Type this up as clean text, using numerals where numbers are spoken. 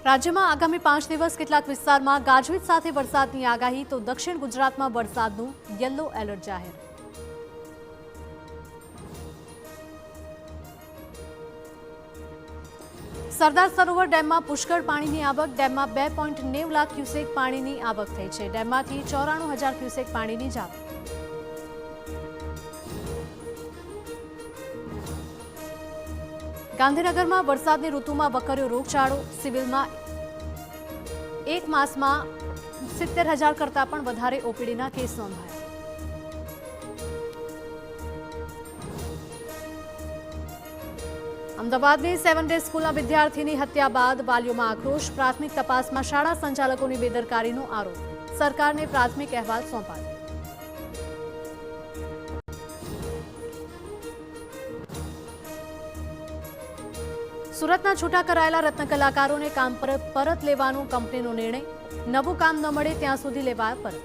રાજ્યમાં આગામી 5 દિવસ કેટલાક વિસ્તારમાં ગાજવીજ સાથે વરસાદની આગાહી તો દક્ષિણ ગુજરાતમાં વરસાદનું યલો એલર્ટ જાહેર। સરદાર સરોવર ડેમમાં પુષ્કળ પાણીની આવક। ડેમમાં 2.90 લાખ ક્યુસેક પાણીની આવક થઈ છે। ડેમમાંથી 94,000 ક્યુસેક પાણીની જાવક। ગાંધીનગરમાં વરસાદની ઋતુમાં વકર્યો રોગચાળો। સિવિલમાં એક માસમાં 70,000 કરતાં પણ વધારે ઓપીડીના કેસ નોંધાયા। અમદાવાદની 7 ડે સ્કૂલના વિદ્યાર્થીની હત્યા બાદ વાલીઓમાં આક્રોશ। પ્રાથમિક તપાસમાં શાળા સંચાલકોની બેદરકારીનો આરોપ। સરકારને પ્રાથમિક અહેવાલ સોંપાયો। સુરતના છૂટા કરાયેલા રત્ન કલાકારોને કામ પર પરત લેવાનો કંપનીનો નિર્ણય। નવું કામ ન મળે ત્યાં સુધી લેવાયા પરત।